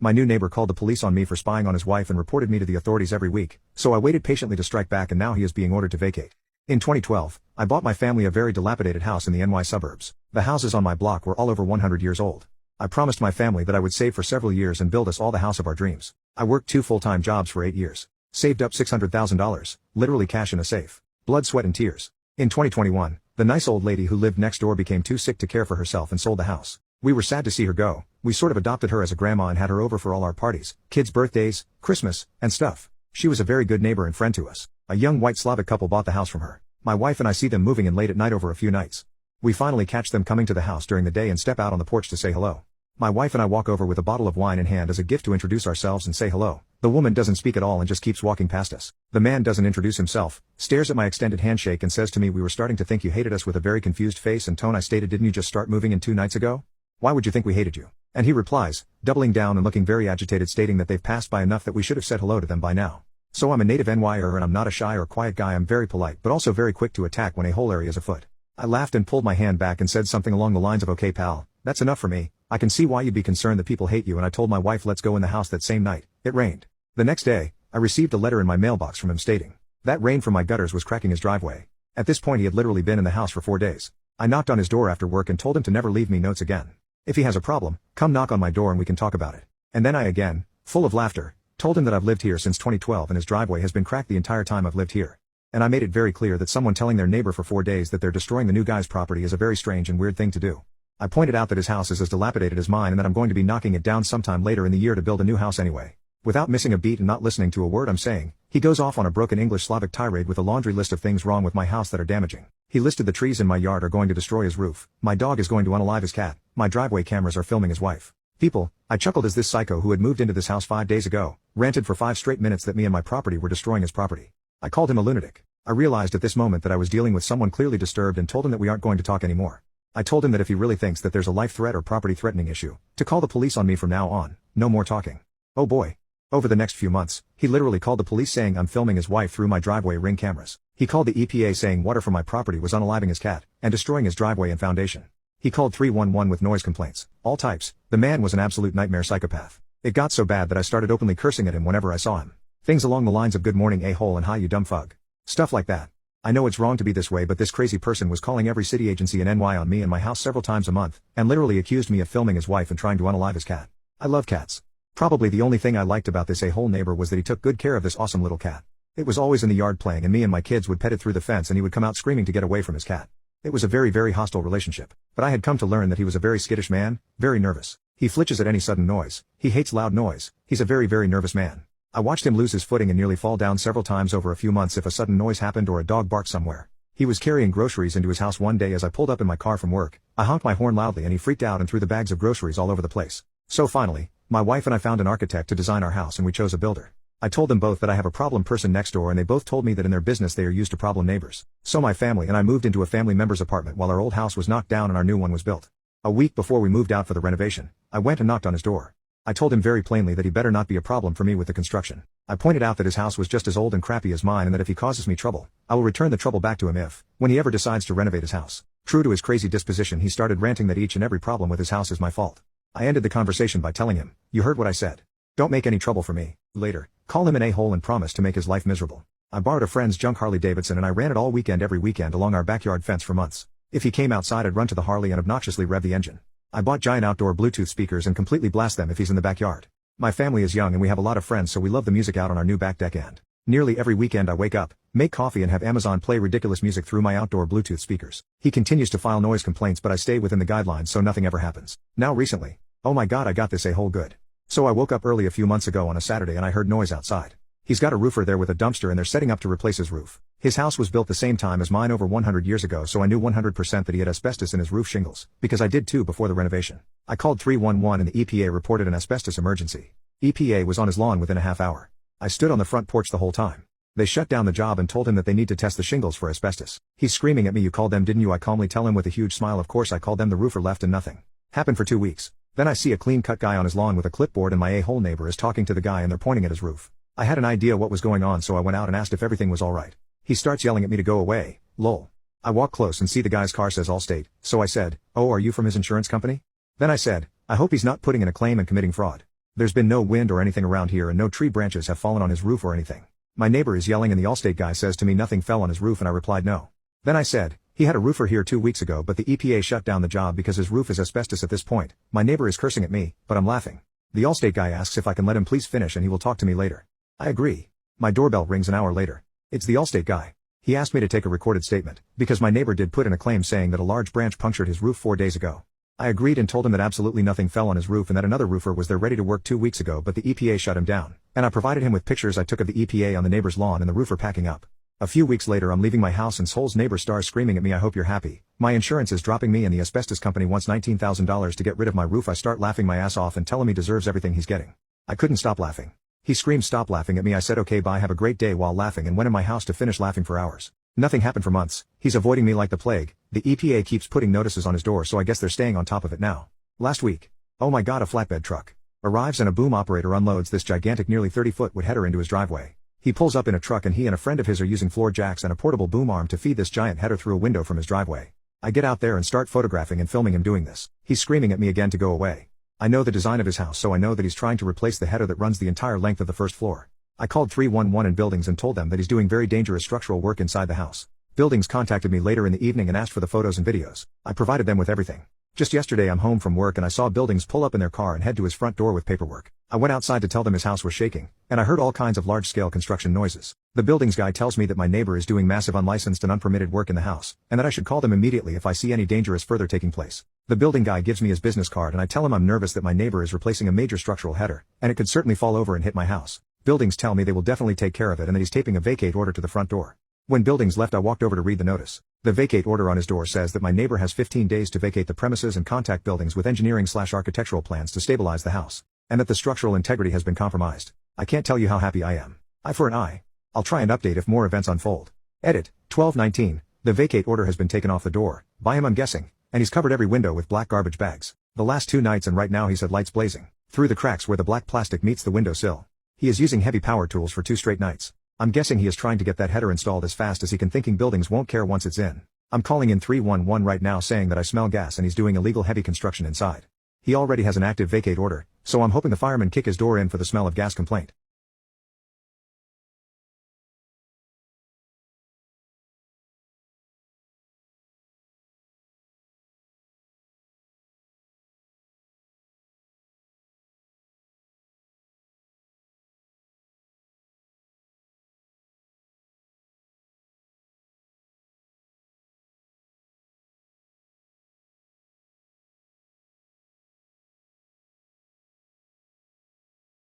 My new neighbor called the police on me for spying on his wife and reported me to the authorities every week, so I waited patiently to strike back and now he is being ordered to vacate. In 2012, I bought my family a very dilapidated house in the NY suburbs. The houses on my block were all over 100 years old. I promised my family that I would save for several years and build us all the house of our dreams. I worked 2 full-time jobs for 8 years. Saved up $600,000, literally cash in a safe. Blood, sweat and tears. In 2021, the nice old lady who lived next door became too sick to care for herself and sold the house. We were sad to see her go. We sort of adopted her as a grandma and had her over for all our parties, kids' birthdays, Christmas, and stuff. She was a very good neighbor and friend to us. A young white Slavic couple bought the house from her. My wife and I see them moving in late at night over a few nights. We finally catch them coming to the house during the day and step out on the porch to say hello. My wife and I walk over with a bottle of wine in hand as a gift to introduce ourselves and say hello. The woman doesn't speak at all and just keeps walking past us. The man doesn't introduce himself, stares at my extended handshake and says to me, "We were starting to think you hated us," with a very confused face and tone. I stated, "Didn't you just start moving in 2 nights ago? Why would you think we hated you?" And he replies, doubling down and looking very agitated, stating that they've passed by enough that we should have said hello to them by now. So I'm a native NYer and I'm not a shy or quiet guy. I'm very polite but also very quick to attack when a whole area is afoot. I laughed and pulled my hand back and said something along the lines of, "Okay pal, that's enough for me. I can see why you'd be concerned that people hate you," and I told my wife, "Let's go in the house." That same night, it rained. The next day, I received a letter in my mailbox from him stating that rain from my gutters was cracking his driveway. At this point he had literally been in the house for 4 days. I knocked on his door after work and told him to never leave me notes again. If he has a problem, come knock on my door and we can talk about it. And then I again, full of laughter, told him that I've lived here since 2012 and his driveway has been cracked the entire time I've lived here. And I made it very clear that someone telling their neighbor for 4 days that they're destroying the new guy's property is a very strange and weird thing to do. I pointed out that his house is as dilapidated as mine and that I'm going to be knocking it down sometime later in the year to build a new house anyway. Without missing a beat and not listening to a word I'm saying, he goes off on a broken English Slavic tirade with a laundry list of things wrong with my house that are damaging. He listed the trees in my yard are going to destroy his roof, my dog is going to unalive his cat, my driveway cameras are filming his wife. People, I chuckled as this psycho who had moved into this house 5 days ago, ranted for 5 straight minutes that me and my property were destroying his property. I called him a lunatic. I realized at this moment that I was dealing with someone clearly disturbed and told him that we aren't going to talk anymore. I told him that if he really thinks that there's a life threat or property threatening issue, to call the police on me from now on, no more talking. Oh boy. Over the next few months, he literally called the police saying I'm filming his wife through my driveway ring cameras. He called the EPA saying water from my property was unaliving his cat, and destroying his driveway and foundation. He called 311 with noise complaints, all types. The man was an absolute nightmare psychopath. It got so bad that I started openly cursing at him whenever I saw him. Things along the lines of "good morning a-hole" and "hi you dumb fug." Stuff like that. I know it's wrong to be this way, but this crazy person was calling every city agency in NY on me and my house several times a month, and literally accused me of filming his wife and trying to unalive his cat. I love cats. Probably the only thing I liked about this a-hole neighbor was that he took good care of this awesome little cat. It was always in the yard playing and me and my kids would pet it through the fence and he would come out screaming to get away from his cat. It was a very, very hostile relationship. But I had come to learn that he was a very skittish man, very nervous. He flinches at any sudden noise. He hates loud noise. He's a very, very nervous man. I watched him lose his footing and nearly fall down several times over a few months if a sudden noise happened or a dog barked somewhere. He was carrying groceries into his house one day. As I pulled up in my car from work, I honked my horn loudly and he freaked out and threw the bags of groceries all over the place. So finally, my wife and I found an architect to design our house and we chose a builder. I told them both that I have a problem person next door and they both told me that in their business they are used to problem neighbors. So my family and I moved into a family member's apartment while our old house was knocked down and our new one was built. A week before we moved out for the renovation, I went and knocked on his door. I told him very plainly that he better not be a problem for me with the construction. I pointed out that his house was just as old and crappy as mine and that if he causes me trouble, I will return the trouble back to him when he ever decides to renovate his house. True to his crazy disposition, he started ranting that each and every problem with his house is my fault. I ended the conversation by telling him, "You heard what I said. Don't make any trouble for me." Later, call him an a-hole and promise to make his life miserable. I borrowed a friend's junk Harley Davidson and I ran it all weekend every weekend along our backyard fence for months. If he came outside I'd run to the Harley and obnoxiously rev the engine. I bought giant outdoor Bluetooth speakers and completely blast them if he's in the backyard. My family is young and we have a lot of friends, so we love the music out on our new back deck, and nearly every weekend I wake up, make coffee and have Amazon play ridiculous music through my outdoor Bluetooth speakers. He continues to file noise complaints but I stay within the guidelines so nothing ever happens. Now recently, oh my god, I got this a-hole good. So I woke up early a few months ago on a Saturday and I heard noise outside. He's got a roofer there with a dumpster and they're setting up to replace his roof. His house was built the same time as mine over 100 years ago, so I knew 100% that he had asbestos in his roof shingles, because I did too before the renovation. I called 311 and the EPA reported an asbestos emergency. EPA was on his lawn within a half hour. I stood on the front porch the whole time. They shut down the job and told him that they need to test the shingles for asbestos. He's screaming at me, "You called them, didn't you?" I calmly tell him with a huge smile, "Of course I called them." The roofer left and nothing happened for 2 weeks. Then I see a clean-cut guy on his lawn with a clipboard and my a-hole neighbor is talking to the guy and they're pointing at his roof. I had an idea what was going on, so I went out and asked if everything was alright. He starts yelling at me to go away, lol. I walk close and see the guy's car says Allstate, so I said, "Oh, are you from his insurance company?" Then I said, "I hope he's not putting in a claim and committing fraud." There's been no wind or anything around here and no tree branches have fallen on his roof or anything. My neighbor is yelling and the Allstate guy says to me nothing fell on his roof and I replied no. Then I said, he had a roofer here 2 weeks ago but the EPA shut down the job because his roof is asbestos at this point. My neighbor is cursing at me, but I'm laughing. The Allstate guy asks if I can let him please finish and he will talk to me later. I agree. My doorbell rings an hour later. It's the Allstate guy. He asked me to take a recorded statement, because my neighbor did put in a claim saying that a large branch punctured his roof 4 days ago. I agreed and told him that absolutely nothing fell on his roof and that another roofer was there ready to work 2 weeks ago but the EPA shut him down, and I provided him with pictures I took of the EPA on the neighbor's lawn and the roofer packing up. A few weeks later I'm leaving my house and Soul's neighbor starts screaming at me, I hope you're happy. My insurance is dropping me and the asbestos company wants $19,000 to get rid of my roof. I start laughing my ass off and tell him he deserves everything he's getting. I couldn't stop laughing. He screamed stop laughing at me. I said okay bye, have a great day, while laughing, and went in my house to finish laughing for hours. Nothing happened for months. He's avoiding me like the plague. The EPA keeps putting notices on his door so I guess they're staying on top of it now. Last week. Oh my god, a flatbed truck arrives and a boom operator unloads this gigantic nearly 30-foot wood header into his driveway. He pulls up in a truck and he and a friend of his are using floor jacks and a portable boom arm to feed this giant header through a window from his driveway. I get out there and start photographing and filming him doing this. He's screaming at me again to go away. I know the design of his house so I know that he's trying to replace the header that runs the entire length of the first floor. I called 311 in Buildings and told them that he's doing very dangerous structural work inside the house. Buildings contacted me later in the evening and asked for the photos and videos. I provided them with everything. Just yesterday I'm home from work and I saw Buildings pull up in their car and head to his front door with paperwork. I went outside to tell them his house was shaking, and I heard all kinds of large-scale construction noises. The Buildings guy tells me that my neighbor is doing massive unlicensed and unpermitted work in the house, and that I should call them immediately if I see any dangerous further taking place. The building guy gives me his business card and I tell him I'm nervous that my neighbor is replacing a major structural header, and it could certainly fall over and hit my house. Buildings tell me they will definitely take care of it and that he's taping a vacate order to the front door. When Buildings left I walked over to read the notice. The vacate order on his door says that my neighbor has 15 days to vacate the premises and contact Buildings with engineering/architectural plans to stabilize the house, and that the structural integrity has been compromised. I can't tell you how happy I am. Eye for an eye. I'll try and update if more events unfold. Edit, 12/19. The vacate order has been taken off the door, by him I'm guessing, and he's covered every window with black garbage bags. The last 2 nights and right now he's had lights blazing through the cracks where the black plastic meets the window sill. He is using heavy power tools for 2 straight nights. I'm guessing he is trying to get that header installed as fast as he can, thinking Buildings won't care once it's in. I'm calling in 311 right now saying that I smell gas and he's doing illegal heavy construction inside. He already has an active vacate order, so I'm hoping the firemen kick his door in for the smell of gas complaint.